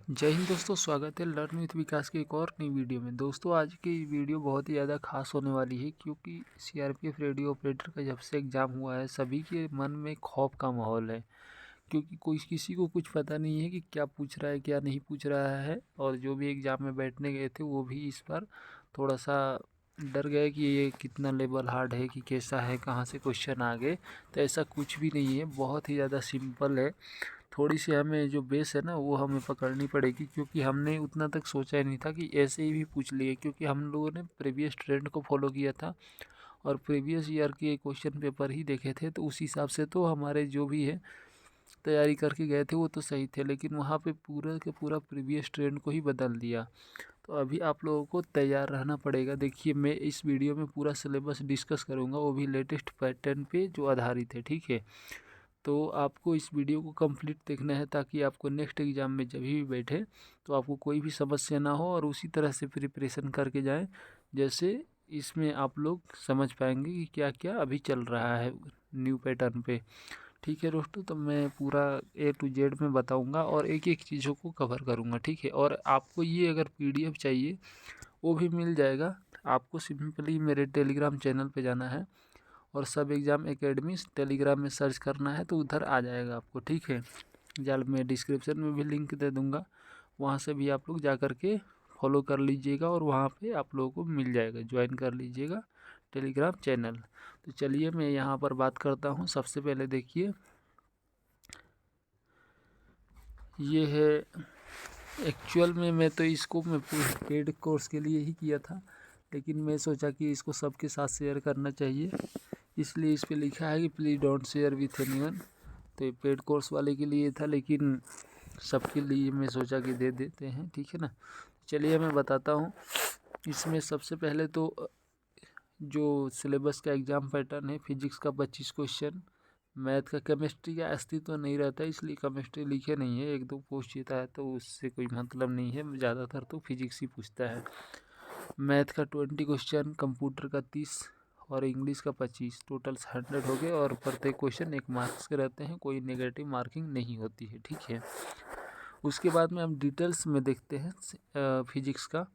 जय हिंद दोस्तों, स्वागत है लर्न विथ विकास की एक और नई वीडियो में। दोस्तों आज की वीडियो बहुत ही ज़्यादा खास होने वाली है क्योंकि सीआरपीएफ रेडियो ऑपरेटर का जब से एग्ज़ाम हुआ है सभी के मन में खौफ का माहौल है। क्योंकि कोई किसी को कुछ पता नहीं है कि क्या पूछ रहा है क्या नहीं पूछ रहा है, और जो भी एग्ज़ाम में बैठने गए थे वो भी इस बार थोड़ा सा डर गए कि ये कितना लेवल हार्ड है, कि कैसा है, कहाँ से क्वेश्चन आ गए। तो ऐसा कुछ भी नहीं है, बहुत ही ज़्यादा सिंपल है। थोड़ी सी हमें जो बेस है ना वो हमें पकड़नी पड़ेगी, क्योंकि हमने उतना तक सोचा ही नहीं था कि ऐसे ही भी पूछ लिए, क्योंकि हम लोगों ने प्रीवियस ट्रेंड को फॉलो किया था और प्रीवियस ईयर के क्वेश्चन पेपर ही देखे थे। तो उस हिसाब से तो हमारे जो भी है तैयारी करके गए थे वो तो सही थे, लेकिन वहाँ पे पूरा के पूरा प्रीवियस ट्रेंड को ही बदल दिया। तो अभी आप लोगों को तैयार रहना पड़ेगा। देखिए मैं इस वीडियो में पूरा सिलेबस डिस्कस करूँगा, वो भी लेटेस्ट पैटर्न पे जो आधारित है, ठीक है। तो आपको इस वीडियो को कंप्लीट देखना है ताकि आपको नेक्स्ट एग्ज़ाम में जब भी बैठे तो आपको कोई भी समस्या ना हो और उसी तरह से प्रिपरेशन करके जाएं जैसे इसमें आप लोग समझ पाएंगे कि क्या क्या अभी चल रहा है न्यू पैटर्न पे। ठीक है दोस्तों, तो मैं पूरा A to Z में बताऊंगा और एक एक चीज़ों को कवर करूंगा, ठीक है। और आपको ये अगर PDF चाहिए वो भी मिल जाएगा। आपको सिंपली मेरे टेलीग्राम चैनल पे जाना है और सब एग्ज़ाम एकेडमी टेलीग्राम में सर्च करना है तो उधर आ जाएगा आपको, ठीक है। जाल मैं डिस्क्रिप्शन में भी लिंक दे दूँगा, वहाँ से भी आप लोग जा कर के फॉलो कर लीजिएगा और वहाँ पे आप लोगों को मिल जाएगा, ज्वाइन कर लीजिएगा टेलीग्राम चैनल। तो चलिए मैं यहाँ पर बात करता हूँ। सबसे पहले देखिए ये है एक्चुअल में मैं तो इसको मैं पेड कोर्स के लिए ही किया था, लेकिन मैं सोचा कि इसको सबके साथ शेयर करना चाहिए, इसलिए इस पे लिखा है कि please don't share with anyone. तो ये पेड कोर्स वाले के लिए था, लेकिन सबके लिए मैं सोचा कि दे देते हैं, ठीक है ना। चलिए मैं बताता हूँ। इसमें सबसे पहले तो जो सिलेबस का एग्ज़ाम पैटर्न है, फिजिक्स का 25 क्वेश्चन, मैथ का, केमिस्ट्री का अस्तित्व तो नहीं रहता इसलिए केमिस्ट्री लिखे नहीं है, एक दो पूछ देता है तो उससे कोई मतलब नहीं है, ज़्यादातर तो फिजिक्स ही पूछता है। मैथ का 20 क्वेश्चन, कंप्यूटर का 30 और इंग्लिश का 25, टोटल 100 हो गए। और प्रत्येक क्वेश्चन 1 मार्क्स के रहते हैं, कोई नेगेटिव मार्किंग नहीं होती है, ठीक है। उसके बाद में हम डिटेल्स में देखते हैं फिजिक्स का।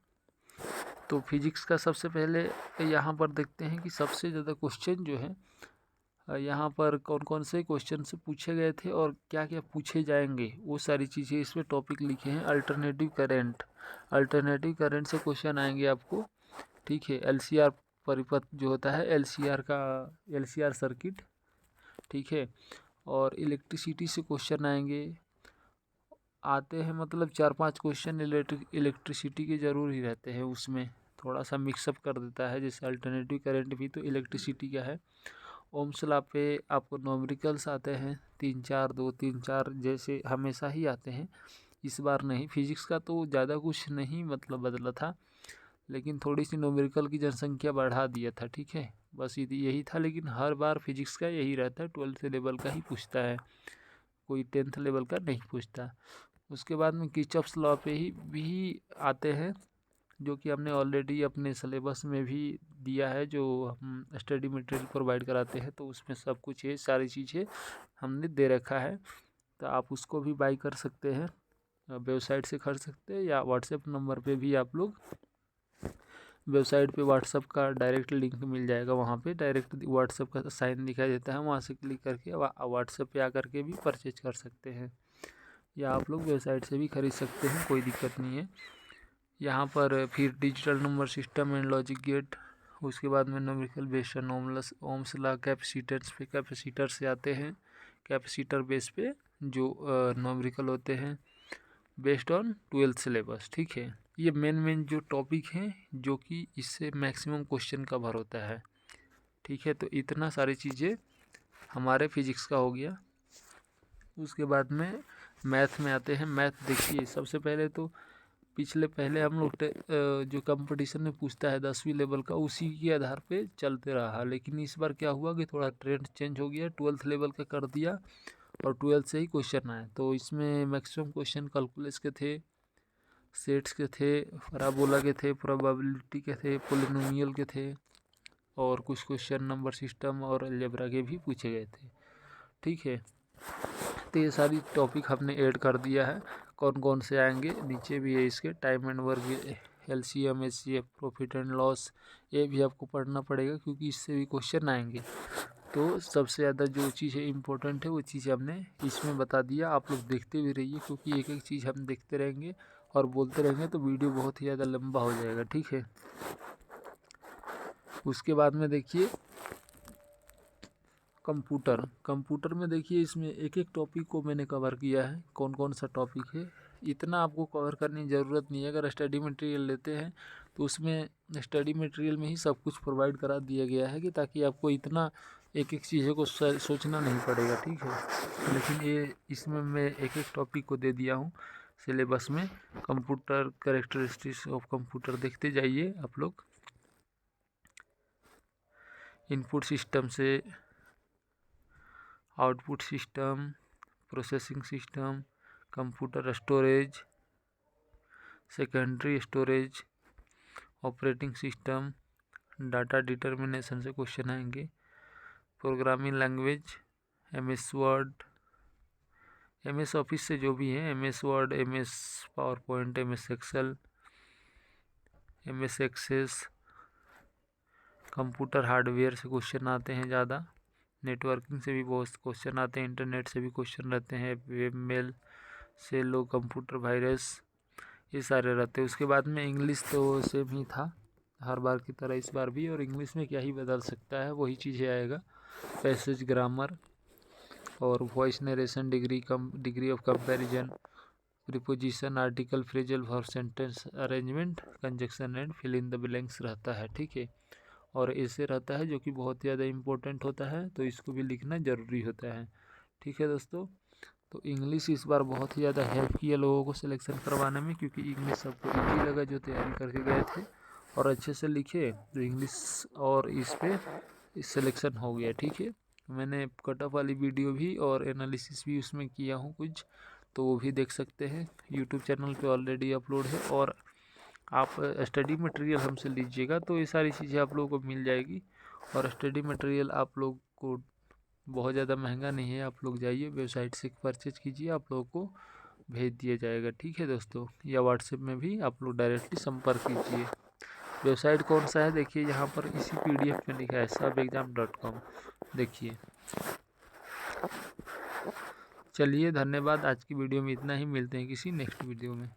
तो फिजिक्स का सबसे पहले यहाँ पर देखते हैं कि सबसे ज़्यादा क्वेश्चन जो है यहाँ पर कौन कौन से क्वेश्चन से पूछे गए थे और क्या क्या पूछे जाएंगे, वो सारी चीज़ें इसमें टॉपिक लिखे हैं। अल्टरनेटिव करंट से क्वेश्चन आएंगे आपको, ठीक है। LCR परिपथ जो होता है, LCR सर्किट, ठीक है। और इलेक्ट्रिसिटी से क्वेश्चन आते हैं, मतलब 4-5 क्वेश्चन इलेक्ट्रिसिटी के ज़रूर ही रहते हैं, उसमें थोड़ा सा मिक्सअप कर देता है, जैसे अल्टरनेटिव करंट भी तो इलेक्ट्रिसिटी का है। ओम्स लॉ पे आपको न्यूमेरिकल्स आते हैं 3-4, 2-3-4 जैसे हमेशा ही आते हैं, इस बार नहीं। फिजिक्स का तो ज़्यादा कुछ नहीं मतलब बदला था, लेकिन थोड़ी सी न्यूमेरिकल की जनसंख्या बढ़ा दिया था, ठीक है। बस यही था, लेकिन हर बार फिजिक्स का यही रहता है, 12th लेवल का ही पूछता है, कोई 10th लेवल का नहीं पूछता। उसके बाद में किर्चॉफ्स लॉ पे ही भी आते हैं, जो कि हमने ऑलरेडी अपने सिलेबस में भी दिया है, जो हम स्टडी मटेरियल प्रोवाइड कराते हैं, तो उसमें सब कुछ है, सारी चीज़ें हमने दे रखा है। तो आप उसको भी बाई कर सकते हैं, वेबसाइट से खरीद सकते हैं, या व्हाट्सएप नंबर पे भी आप लोग, वेबसाइट पे व्हाट्सएप का डायरेक्ट लिंक मिल जाएगा, वहाँ पे डायरेक्ट व्हाट्सएप का साइन दिखाई देता है, वहाँ से क्लिक करके व्हाट्सएप पे आकर के भी परचेज कर सकते हैं, या आप लोग वेबसाइट से भी खरीद सकते हैं, कोई दिक्कत नहीं है। यहाँ पर फिर digital number system and logic gate, उसके बाद में numerical based on Ohm's law, capacitors पे, कैपेसिटर से आते हैं, कैपेसिटर बेस पे जो न्यूमेरिकल होते हैं बेस्ड ऑन 12th सिलेबस, ठीक है। ये मेन जो टॉपिक हैं जो कि इससे मैक्सिमम क्वेश्चन कवर होता है, ठीक है। तो इतना सारी चीज़ें हमारे फिजिक्स का हो गया। उसके बाद में मैथ में आते हैं। मैथ देखिए सबसे पहले तो पहले हम लोग जो कंपटीशन में पूछता है 10वीं लेवल का, उसी के आधार पे चलते रहा, लेकिन इस बार क्या हुआ कि थोड़ा ट्रेंड चेंज हो गया, 12th लेवल का कर दिया और 12th से ही क्वेश्चन आए। तो इसमें मैक्सिमम क्वेश्चन कैलकुलस के थे, सेट्स के थे, पैराबोला के थे, प्रोबेबिलिटी के थे, पोलिनोमियल के थे, और कुछ क्वेश्चन नंबर सिस्टम और अलजेब्रा के भी पूछे गए थे, ठीक है। तो ये सारी टॉपिक हमने ऐड कर दिया है। कौन कौन से आएंगे, नीचे भी है इसके time and work, LCM HCF, profit and loss, ये भी आपको पढ़ना पड़ेगा क्योंकि इससे भी क्वेश्चन आएंगे। तो सबसे ज़्यादा जो चीज़ है इम्पोर्टेंट है वो चीज़ हमने इसमें बता दिया। आप लोग देखते भी रहिए क्योंकि एक एक चीज़ हम देखते रहेंगे और बोलते रहेंगे तो वीडियो बहुत ही ज़्यादा लंबा हो जाएगा, ठीक है। उसके बाद में देखिए कंप्यूटर में देखिए इसमें एक एक टॉपिक को मैंने कवर किया है, कौन कौन सा टॉपिक है। इतना आपको कवर करने की ज़रूरत नहीं है। अगर स्टडी मटेरियल लेते हैं तो उसमें स्टडी मटेरियल में ही सब कुछ प्रोवाइड करा दिया गया है कि ताकि आपको इतना एक एक चीज़ों को सोचना नहीं पड़ेगा, ठीक है। लेकिन ये इसमें मैं एक एक टॉपिक को दे दिया हूँ सिलेबस में। कंप्यूटर कैरेक्टरिस्टिक्स ऑफ कंप्यूटर देखते जाइए आप लोग। इनपुट सिस्टम से output system, processing system, computer storage, secondary storage, operating system, data determination से क्वेश्चन आएंगे, programming language, MS Word, MS Office से जो भी है, MS Word, MS PowerPoint, MS Excel, MS Access, computer hardware से question आते हैं ज़्यादा, नेटवर्किंग से भी बहुत क्वेश्चन आते हैं, इंटरनेट से भी क्वेश्चन रहते हैं, वेब मेल से लो, कंप्यूटर वायरस, ये सारे रहते हैं। उसके बाद में इंग्लिश तो सेम ही था हर बार की तरह इस बार भी, और इंग्लिश में क्या ही बदल सकता है, वही चीज़ें आएगा। पैसेज ग्रामर और voice narration, degree of comparison, preposition, article, phrasal verb, sentence arrangement, conjunction and fill in the blanks रहता है, ठीक है। और ऐसे रहता है जो कि बहुत ज़्यादा इम्पोर्टेंट होता है, तो इसको भी लिखना ज़रूरी होता है, ठीक है दोस्तों। तो इंग्लिश इस बार बहुत ही ज़्यादा हेल्प किया लोगों को सिलेक्शन करवाने में, क्योंकि इंग्लिश सबको ईजी लगा जो तैयारी करके गए थे और अच्छे से लिखे, तो इंग्लिश और इस पे सिलेक्शन हो गया, ठीक है। मैंने कट ऑफ वाली वीडियो भी और एनालिसिस भी उसमें किया हूँ कुछ, तो वो भी देख सकते हैं, यूट्यूब चैनल पे ऑलरेडी अपलोड है। और आप स्टडी मटेरियल हमसे लीजिएगा तो ये सारी चीज़ें आप लोगों को मिल जाएगी। और स्टडी मटेरियल आप लोग को बहुत ज़्यादा महंगा नहीं है, आप लोग जाइए वेबसाइट से परचेज कीजिए, आप लोगों को भेज दिया जाएगा, ठीक है दोस्तों। या व्हाट्सएप में भी आप लोग डायरेक्टली संपर्क कीजिए। वेबसाइट कौन सा है देखिए, यहाँ पर इसी PDF में लिखा है subexam.com, देखिए। चलिए धन्यवाद, आज की वीडियो में इतना ही, मिलते हैं किसी नेक्स्ट वीडियो में।